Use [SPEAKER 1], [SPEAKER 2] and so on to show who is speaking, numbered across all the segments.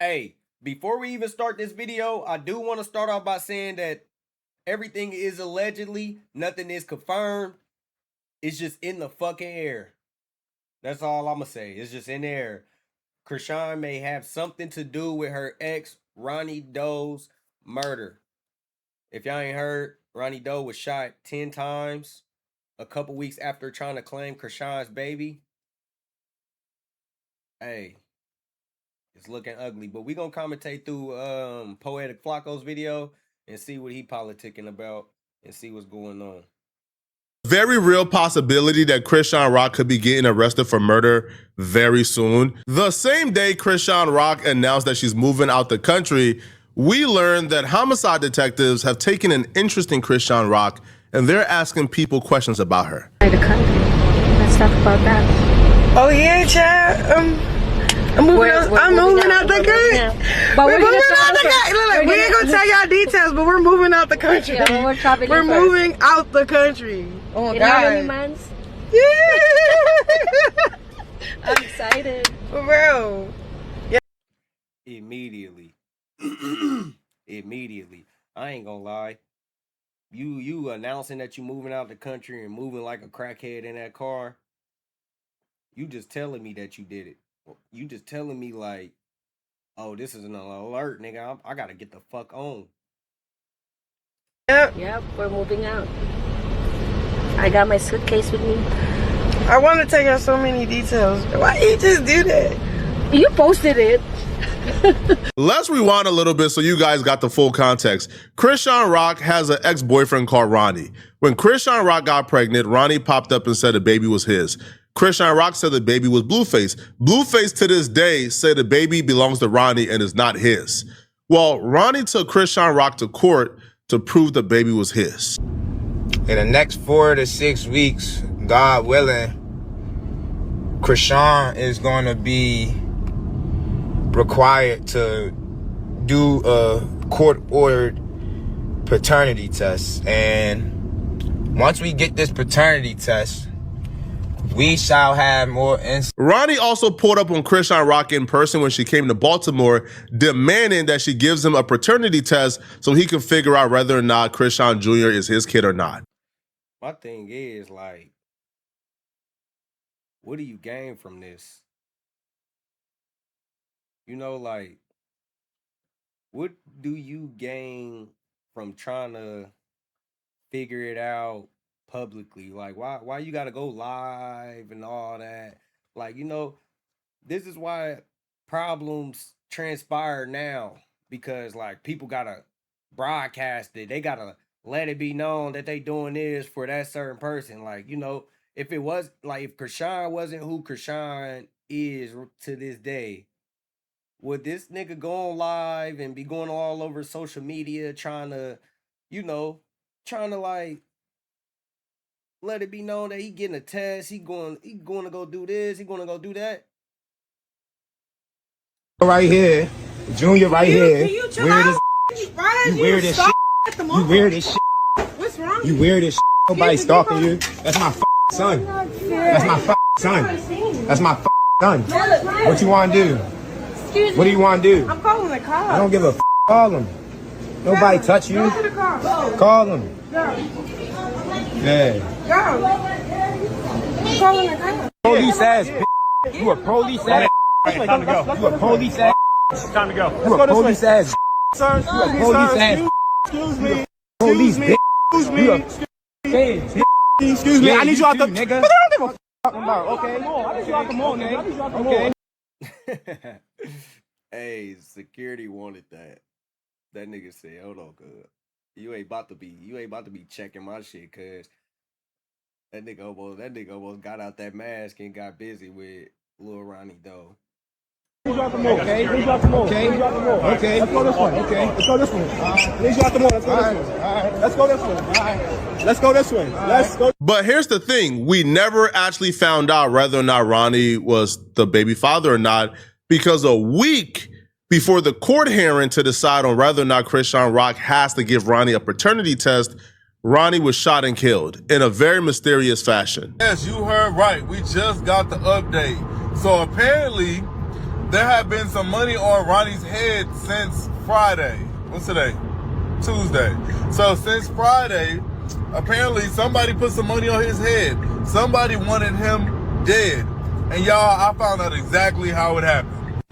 [SPEAKER 1] Hey, before we even start this video, I do want to start off by saying that everything is allegedly, nothing is confirmed. It's just in the fucking air. That's all I'm gonna say. It's just in the air. Chrisean may have something to do with her ex, Ronny Doe's murder. If y'all ain't heard, Ronny Doe was shot 10 times a couple weeks after trying to claim Chrisean's baby. Hey, it's looking ugly, but we gonna commentate through Poetic Flacco's video and see what he politicking about and see what's going on.
[SPEAKER 2] Very real possibility that Chrisean Rock could be getting arrested for murder very soon. The same day Chrisean Rock announced that she's moving out the country, we learned that homicide detectives have taken an interest in Chrisean Rock and they're asking people questions about her.
[SPEAKER 3] The country. Let's talk about that.
[SPEAKER 4] Oh yeah, child. I'm moving out the country. We're moving out the country. Look, we ain't gonna tell y'all details, but we're moving out the country.
[SPEAKER 3] Yeah,
[SPEAKER 4] we're moving out the country. Oh
[SPEAKER 3] in
[SPEAKER 4] God.
[SPEAKER 3] how many months?
[SPEAKER 4] Yeah.
[SPEAKER 3] I'm excited.
[SPEAKER 4] For real.
[SPEAKER 1] Yeah. Immediately. Immediately. I ain't gonna lie. You announcing that you moving out the country and moving like a crackhead in that car. You just telling me that you did it. You just telling me like, oh, this is an alert, nigga. I gotta get the fuck on.
[SPEAKER 3] Yep, we're moving out. I got my suitcase with me.
[SPEAKER 4] I want to tell y'all so many details. Why you just do that?
[SPEAKER 3] You posted it.
[SPEAKER 2] Let's rewind a little bit so you guys got the full context. Chrisean Rock has an ex-boyfriend called Ronny. When Chrisean Rock got pregnant, Ronny popped up and said the baby was his. Chrisean Rock said the baby was Blueface. Blueface to this day said the baby belongs to Ronny and is not his. Well, Ronny took Chrisean Rock to court to prove the baby was his.
[SPEAKER 5] In the next 4 to 6 weeks, God willing, Chrisean is going to be required to do a court-ordered paternity test. And once we get this paternity test, we shall have more insight.
[SPEAKER 2] Ronny also pulled up on Chrisean Rock in person when she came to Baltimore, demanding that she gives him a paternity test so he can figure out whether or not Chrisean Jr. is his kid or not.
[SPEAKER 1] My thing is, like, what do you gain from this? You know, like, what do you gain from trying to figure it out publicly? Like, why you gotta go live and all that? Like, you know, this is why problems transpire now, because like people gotta broadcast it. They gotta let it be known that they doing this for that certain person. Like, you know, if it was like, if Chrisean wasn't who Chrisean is to this day, would this nigga go on live and be going all over social media trying to, you know, trying to like let it be known that he getting a test, he going to go do this, he going to go do that?
[SPEAKER 5] Right here, Junior right here.
[SPEAKER 4] Can you chill
[SPEAKER 5] weird
[SPEAKER 4] out?
[SPEAKER 5] You weird as shit. You weird as shit.
[SPEAKER 4] What's wrong?
[SPEAKER 5] You weird as shit. Nobody stalking you. That's my son. That's my son. That's my son. What you want to do?
[SPEAKER 3] Excuse me.
[SPEAKER 5] What do you want to do?
[SPEAKER 4] I'm calling the cops.
[SPEAKER 5] I don't give a f. Call him. Nobody touch you.
[SPEAKER 4] Go to the car. Go.
[SPEAKER 5] Call him.
[SPEAKER 4] Go.
[SPEAKER 5] Yeah.
[SPEAKER 4] Go. I'm calling the cops.
[SPEAKER 5] Police ass. Bitch. You a police ass.
[SPEAKER 6] Time to go.
[SPEAKER 5] You a police ass.
[SPEAKER 6] Time to go.
[SPEAKER 5] You a police ass.
[SPEAKER 6] Sir,
[SPEAKER 5] You a police ass.
[SPEAKER 6] excuse me.
[SPEAKER 5] Police bitch.
[SPEAKER 6] Excuse
[SPEAKER 5] You
[SPEAKER 6] me.
[SPEAKER 5] a bitch.
[SPEAKER 6] Excuse me.
[SPEAKER 5] Yeah,
[SPEAKER 6] I need you out the
[SPEAKER 5] nigga.
[SPEAKER 6] But I don't give a
[SPEAKER 5] Talking about, okay.
[SPEAKER 6] I need you out the mall, nigga. I need you out the mall.
[SPEAKER 1] Hey, security wanted that. That nigga said, hold on, cuz. You ain't about to be checking my shit, cuz that nigga almost got out that mask and got busy with Lil Ronny Doe.
[SPEAKER 6] I need you out the mall, okay? I need you out the mall.
[SPEAKER 5] Okay.
[SPEAKER 6] I need you out the mall.
[SPEAKER 5] Okay.
[SPEAKER 6] Let's go this way.
[SPEAKER 5] Okay.
[SPEAKER 6] Let's go this way. I need you out the mall. Let's go this way. Let's go this way. Let's go this way. Let's go.
[SPEAKER 2] But here's the thing. We never actually found out whether or not Ronny was the baby father or not, because a week before the court hearing to decide on whether or not Chrisean Rock has to give Ronny a paternity test, Ronny was shot and killed in a very mysterious fashion.
[SPEAKER 7] Yes, you heard right. We just got the update. So apparently,
[SPEAKER 2] there had been some money on Ronnie's head since Friday. What's today? Tuesday. So since Friday, apparently somebody put some money on his head. Somebody wanted him dead. And y'all, I found out exactly how it happened.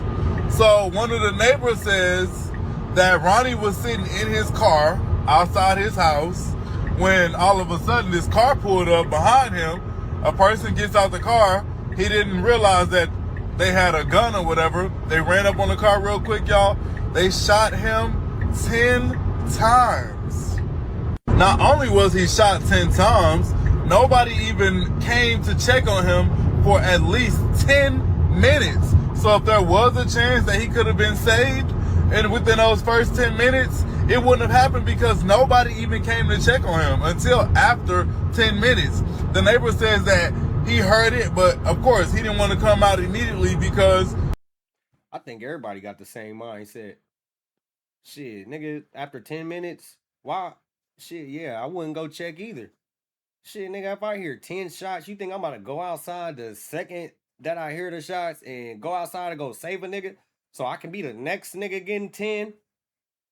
[SPEAKER 2] So one of the neighbors says that Ronnie was sitting in his car outside his house when all of a sudden this car pulled up behind him. A person gets out the car. He didn't realize that they had a gun or whatever. They ran up on the car real quick, y'all. They shot him 10 times. Not only was he shot 10 times, nobody even came to check on him for at least 10 minutes. So if there was a chance that he could have been saved, and within those first 10 minutes, it wouldn't have happened because nobody even came to check on him until after 10 minutes. The neighbor says that he heard it, but of course he didn't want to come out immediately because
[SPEAKER 1] I think everybody got the same mindset. Shit, nigga, after 10 minutes, why? Shit, yeah, I wouldn't go check either. Shit, nigga, if I hear 10 shots, you think I'm about to go outside the second that I hear the shots and go outside and go save a nigga so I can be the next nigga getting 10?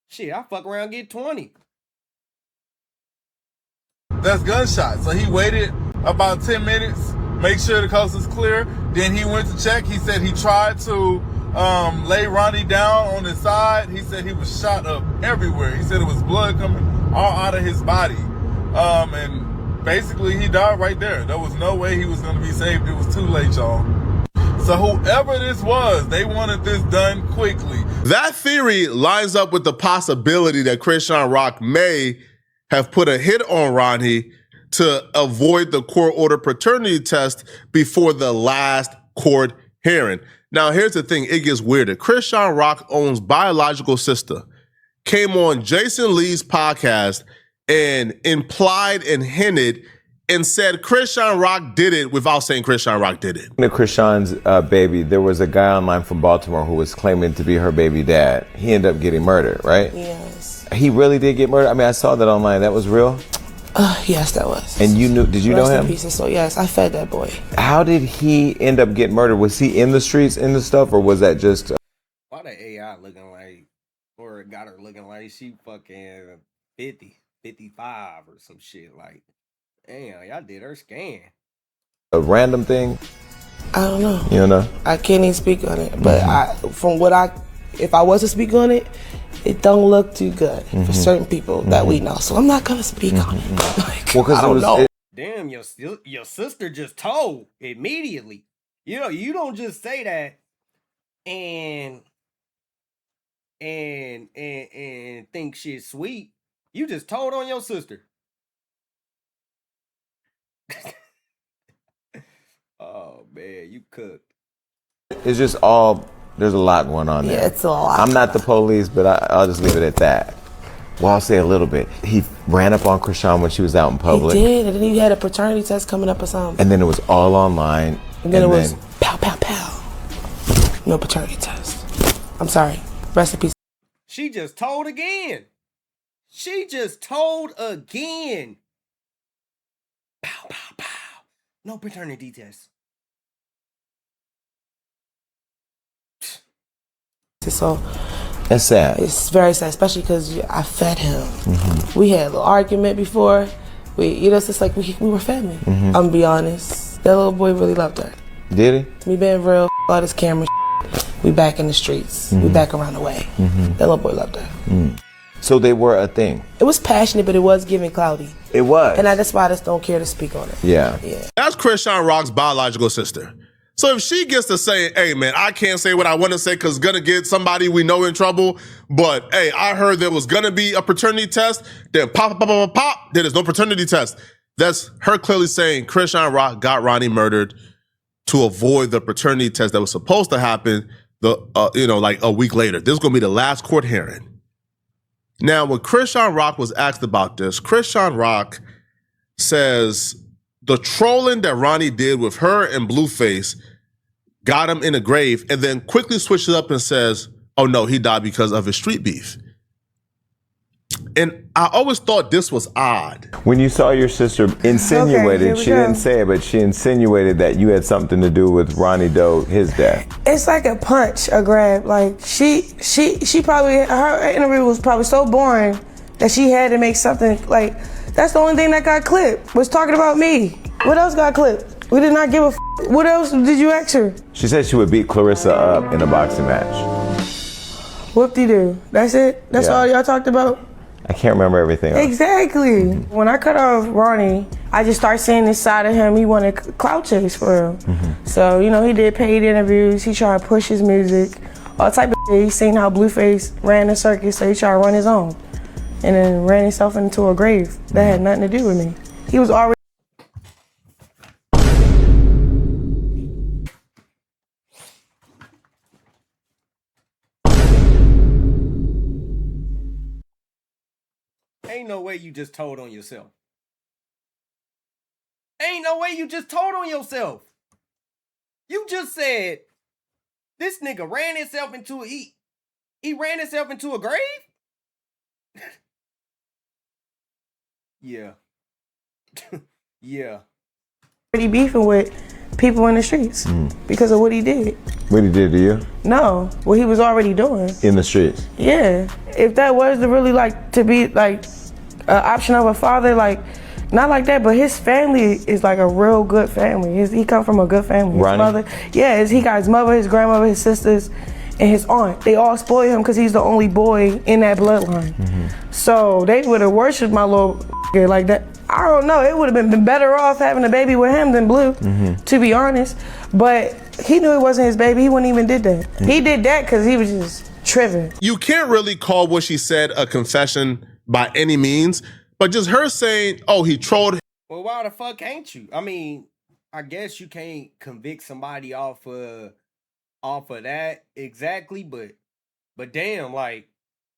[SPEAKER 1] Shit, I fuck around get 20.
[SPEAKER 2] that's gunshots. So he waited about 10 minutes, make sure the coast was clear. Then he went to check. He said he tried to lay Ronnie down on his side. He said he was shot up everywhere. He said it was blood coming all out of his body. And basically he died right there. There was no way he was going to be saved. It was too late, y'all. So whoever this was, they wanted this done quickly. That theory lines up with the possibility that Chrisean Rock may have put a hit on Ronnie to avoid the court-ordered paternity test before the last court hearing. Now, here's the thing. It gets weirder. Chrisean Rock owns biological sister, came on Jason Lee's podcast and implied and hinted and said Chrisean Rock did it without saying Chrisean Rock did it.
[SPEAKER 5] Chrisean's baby, there was a guy online from Baltimore who was claiming to be her baby dad. He ended up getting murdered, right?
[SPEAKER 3] Yes.
[SPEAKER 5] He really did get murdered? I mean, I saw that online. That was real?
[SPEAKER 3] Yes, that was.
[SPEAKER 5] And you knew, did you know him?
[SPEAKER 3] Rest in peace. So yes, I fed that boy.
[SPEAKER 5] How did he end up getting murdered? Was he in the streets, in the stuff, or was that just...
[SPEAKER 1] Why the AI looking like, or got her looking like she fucking 50, 55 or some shit like... Damn, y'all did her scan.
[SPEAKER 5] a random thing?
[SPEAKER 3] I don't know.
[SPEAKER 5] You don't know?
[SPEAKER 3] I can't even speak on it. But if I was to speak on it, it don't look too good for certain people that we know. So I'm not gonna speak on it. Like,
[SPEAKER 5] Well,
[SPEAKER 3] I don't know.
[SPEAKER 1] Damn, your sister just told immediately. You know, you don't just say that and think shit's sweet. You just told on your sister. Oh man, you cooked.
[SPEAKER 5] It's just all, there's a lot going on there.
[SPEAKER 3] Yeah, it's a lot.
[SPEAKER 5] I'm not the police, but I'll just leave it at that. Well, I'll say a little bit. He ran up on Chrisean when she was out in public.
[SPEAKER 3] He did, and then he had a paternity test coming up or something.
[SPEAKER 5] And then it was all online.
[SPEAKER 3] And then it was pow, pow, pow. No paternity test. I'm sorry. Rest in peace.
[SPEAKER 1] She just told again. She just told again. Pow, pow, pow. No paternity test.
[SPEAKER 3] So
[SPEAKER 5] That's sad.
[SPEAKER 3] it's very sad, especially because I fed him. We had a little argument before. It's just like we were family. I'm gonna be honest. That little boy really loved her.
[SPEAKER 5] Did he?
[SPEAKER 3] Me being real, all this camera we back in the streets. We back around the way. That little boy loved her.
[SPEAKER 5] So they were a thing.
[SPEAKER 3] It was passionate, but it was giving cloudy.
[SPEAKER 5] It was.
[SPEAKER 3] And that's why I just don't care to speak on it.
[SPEAKER 5] Yeah.
[SPEAKER 2] That's Chrisean Rock's biological sister. So if she gets to say, hey, man, I can't say what I want to say because it's going to get somebody we know in trouble, but, hey, I heard there was going to be a paternity test, then pop, then there's no paternity test. That's her clearly saying Chrisean Rock got Ronnie murdered to avoid the paternity test that was supposed to happen, like a week later. This is going to be the last court hearing. Now, when Chrisean Rock was asked about this, Chrisean Rock says the trolling that Ronnie did with her and Blueface got him in a grave, and then quickly switches up and says, oh no, he died because of his street beef. And I always thought this was odd.
[SPEAKER 7] When you saw your sister insinuated,
[SPEAKER 4] Okay,
[SPEAKER 7] she didn't say it, but she insinuated that you had something to do with Ronny Doe, his death.
[SPEAKER 4] It's like a punch, a grab. Like she probably, her interview was probably so boring that she had to make something like, that's the only thing that got clipped, was talking about me. What else got clipped? We did not give a f. What else did you ask her?
[SPEAKER 7] She said she would beat Clarissa up in a boxing match.
[SPEAKER 4] Whoop-de-doo. That's it? That's all y'all talked about?
[SPEAKER 7] I can't remember everything else.
[SPEAKER 4] Exactly. When I cut off Ronny, I just started seeing this side of him. He wanted clout chase for him. So, you know, he did paid interviews. He tried to push his music, all type of shit. He seen how Blueface ran the circus, so he tried to run his own. And then ran himself into a grave that had nothing to do with me. He was already.
[SPEAKER 1] Ain't no way you just told on yourself. Ain't no way you just told on yourself. You just said this nigga ran himself into he ran himself into a grave? Yeah. Yeah.
[SPEAKER 4] Already beefing with people in the streets because of what he did.
[SPEAKER 7] What he did to you?
[SPEAKER 4] No, what he was already doing.
[SPEAKER 7] In the streets?
[SPEAKER 4] Yeah. If that was to really like to be like an option of a father, like not like that, but his family is like a real good family. He come from a good family. His
[SPEAKER 7] Ronny?
[SPEAKER 4] mother, he got his mother, his grandmother, his sisters, and his aunt. They all spoil him because he's the only boy in that bloodline. So they would have worshipped my little like that. I don't know. It would have been better off having a baby with him than Blue, to be honest. But he knew it wasn't his baby. He wouldn't even did that. He did that because he was just tripping.
[SPEAKER 2] You can't really call what she said a confession by any means, but just her saying, oh, he trolled.
[SPEAKER 1] Well, why the fuck can't you? I mean, I guess you can't convict somebody off of that exactly, but damn, like,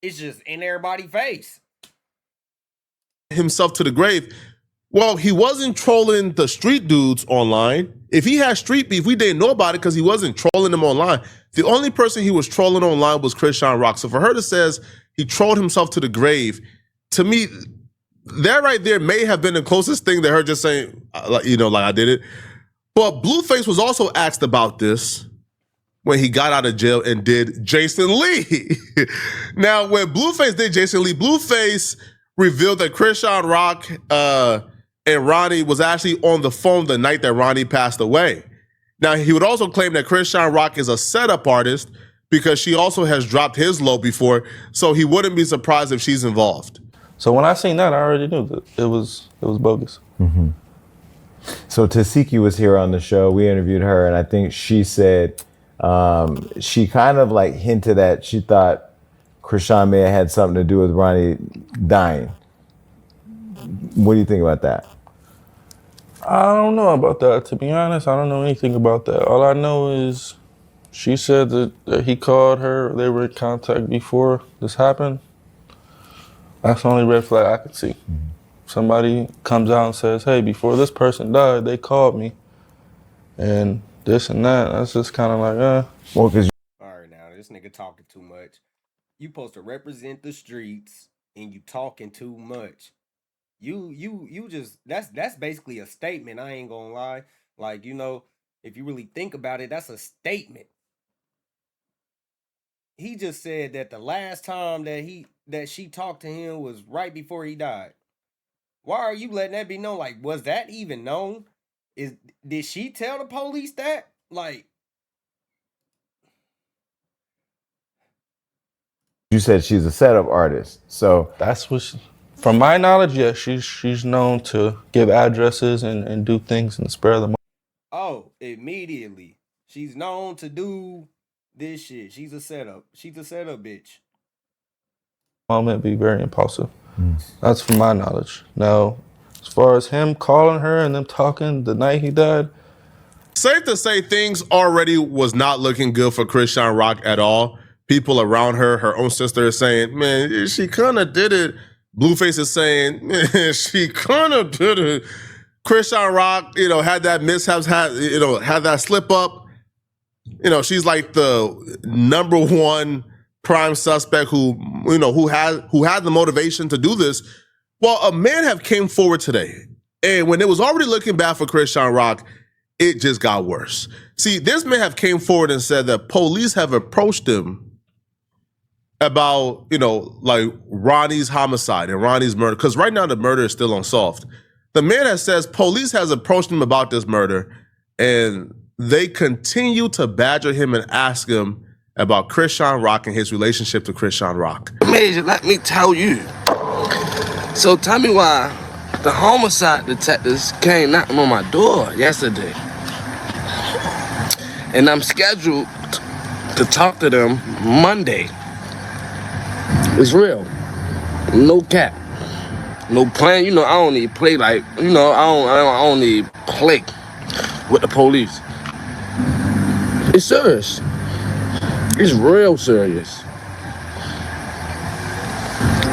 [SPEAKER 1] it's just in everybody's face.
[SPEAKER 2] Himself to the grave. Well, he wasn't trolling the street dudes online. If he had street beef, we didn't know about it because he wasn't trolling them online. The only person he was trolling online was Chrisean Rock. So for her to says he trolled himself to the grave, to me, that right there may have been the closest thing to her just saying, like I did it. But Blueface was also asked about this when he got out of jail and did Jason Lee. Now, when Blueface did Jason Lee, Blueface revealed that Chrisean Rock and Ronny was actually on the phone the night that Ronny passed away. Now, he would also claim that Chrisean Rock is a setup artist because she also has dropped his low before, so he wouldn't be surprised if she's involved.
[SPEAKER 8] So when I seen that, I already knew that it was bogus.
[SPEAKER 7] So Tasiki was here on the show. We interviewed her, and I think she said she kind of like hinted that she thought Chrisean may have had something to do with Ronny dying. What do you think about that?
[SPEAKER 8] I don't know about that, to be honest. I don't know anything about that. All I know is she said that he called her. They were in contact before this happened. That's the only red flag I could see. Somebody comes out and says, hey, before this person died, they called me. And this and that. That's just kind of like,
[SPEAKER 7] Well, because
[SPEAKER 1] All right, now, this nigga talking too much. You supposed to represent the streets and you talking too much. You just that's basically a statement. I ain't gonna lie. Like, if you really think about it, that's a statement. He just said that the last time that she talked to him was right before he died. Why are you letting that be known? Like, was that even known? Did she tell the police that? Like,
[SPEAKER 7] you said she's a setup artist, so
[SPEAKER 8] that's what from my knowledge, yes, she's known to give addresses and do things in the spare of the moment.
[SPEAKER 1] oh, immediately. She's known to do this shit. She's a setup. She's a setup bitch.
[SPEAKER 8] Moment be very impulsive. That's from my knowledge. Now, as far as him calling her and them talking the night he died,
[SPEAKER 2] Safe to say things already was not looking good for Chrisean Rock at all. People around her own sister is saying, man, she kind of did it. Blueface is saying, man, she kind of did it. Chrisean Rock, had that mishaps, had that slip up. She's like the number one prime suspect who who had the motivation to do this. Well, a man have came forward today, and when it was already looking bad for Chrisean Rock, it just got worse. See, this man have came forward and said that police have approached him about, like Ronnie's homicide and Ronnie's murder, because right now the murder is still unsolved. The man that says police has approached him about this murder, and they continue to badger him and ask him about Chrisean Rock and his relationship to Chrisean Rock.
[SPEAKER 9] Major, let me tell you. So tell me why the homicide detectives came knocking on my door yesterday. And I'm scheduled to talk to them Monday. It's real. No cap. No plan. I don't need play like, I don't need play with the police. It's serious. It's real serious.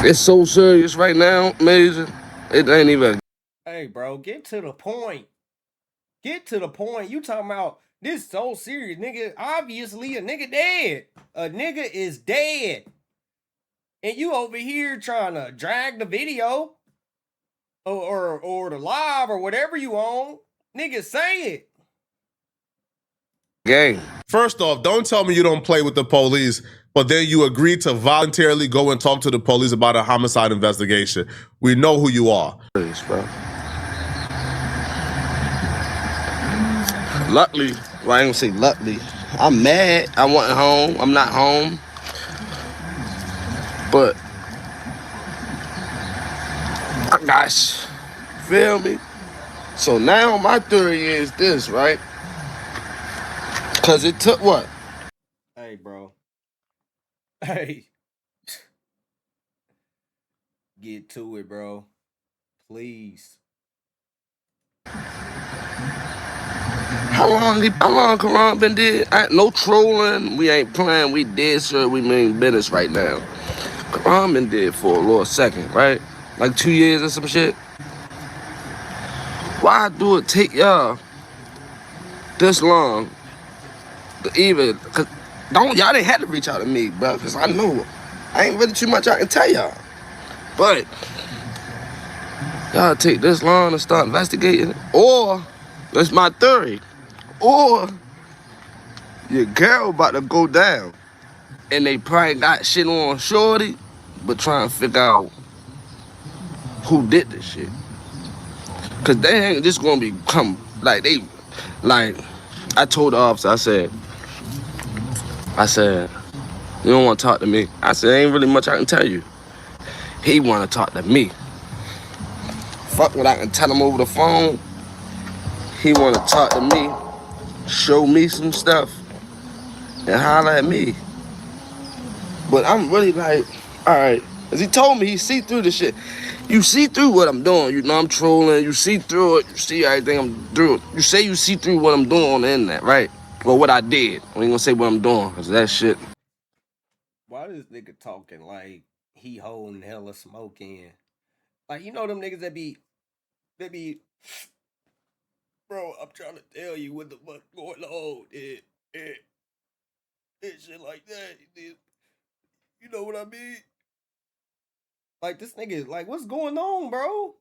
[SPEAKER 9] It's so serious right now, Major. It ain't even.
[SPEAKER 1] Hey, bro, get to the point. Get to the point. You talking about this so serious, nigga. Obviously, a nigga dead. A nigga is dead. And you over here trying to drag the video or the live or whatever you on. Nigga, say it.
[SPEAKER 9] Gang.
[SPEAKER 2] First off, don't tell me you don't play with the police, but then you agreed to voluntarily go and talk to the police about a homicide investigation. We know who you are.
[SPEAKER 9] Serious, bro. Luckily, well, I ain't gonna say luckily. I'm mad. I wasn't home. I'm not home. But I got, feel me? So now my theory is this, right? Cause it took what?
[SPEAKER 1] Hey, bro. Hey. Get to it, bro. Please.
[SPEAKER 9] How long Karan been dead? No trolling. We ain't playing. We dead, sir. We mean business right now. Karan been dead for a little second, right? Like 2 years or some shit. Why do it take y'all this long to even? Cause y'all didn't have to reach out to me, bro. Cause I know I ain't really too much I can tell y'all. But y'all take this long to start investigating, or that's my theory. Or your girl about to go down and they probably got shit on shorty, but trying to figure out who did this shit. Cause they ain't just gonna become like I told the officer, I said, you don't wanna talk to me. I said, ain't really much I can tell you. He wanna talk to me. Fuck what I can tell him over the phone. He wanna talk to me. Show me some stuff and holler at me. But I'm really like, all right. Cause he told me he see through the shit. You see through what I'm doing. I'm trolling. You see through it. You see everything I'm doing. You say you see through what I'm doing on the internet, right? Well, what I did. I ain't gonna say what I'm doing, cause that shit.
[SPEAKER 1] Why this nigga talking like he holding hella smoke in? Like, them niggas that be, bro, I'm trying to tell you what the fuck going on. And shit like that. You know what I mean? Like, this nigga, like, what's going on, bro?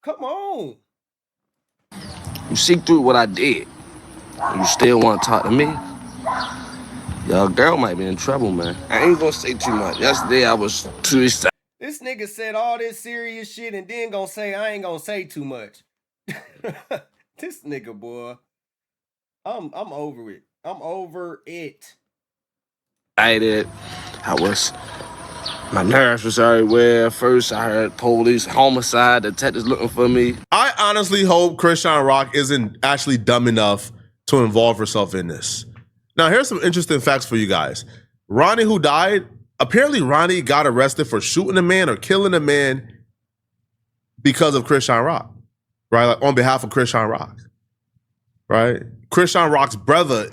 [SPEAKER 1] Come on.
[SPEAKER 9] You see through what I did. You still want to talk to me? Your girl might be in trouble, man. I ain't gonna say too much. Yesterday I was too excited.
[SPEAKER 1] This nigga said all this serious shit and then gonna say I ain't gonna say too much. This nigga, boy. I'm over it. I'm over it.
[SPEAKER 9] I was, my nerves was everywhere. First I heard police, homicide, detectives looking for me.
[SPEAKER 2] I honestly hope Chrisean Rock isn't actually dumb enough to involve herself in this. Now, here's some interesting facts for you guys. Ronnie, who died, apparently Ronnie got arrested for shooting a man or killing a man because of Chrisean Rock, right? Like on behalf of Chrisean Rock, right? Chrisean Rock's brother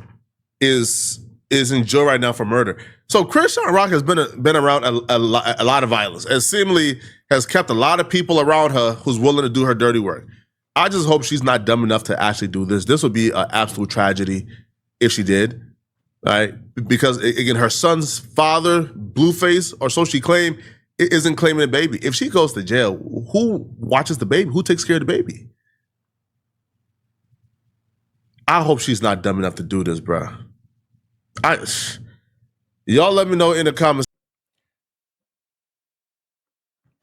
[SPEAKER 2] is in jail right now for murder. So Chrisean Rock has been around a lot of violence and seemingly has kept a lot of people around her who's willing to do her dirty work. I just hope she's not dumb enough to actually do this. This would be an absolute tragedy if she did, right? Because again, her son's father Blueface or so she claimed isn't claiming the baby. If she goes to jail, who watches the baby? Who takes care of the baby? I hope she's not dumb enough to do this, bruh. Y'all let me know in the comments.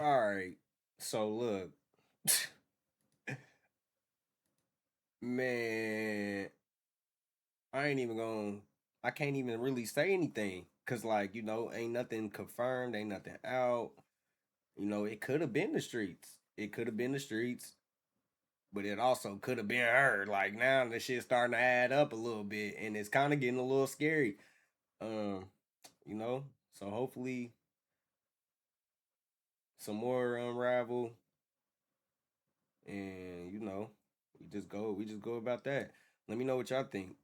[SPEAKER 1] All right. So look, man, I can't even really say anything. Cause like, ain't nothing confirmed, ain't nothing out. It could have been the streets. It could have been the streets, but it also could have been her. Like now the shit's starting to add up a little bit and it's kind of getting a little scary. Um, you know, so hopefully some more unravel and we just go about that. Let me know what y'all think.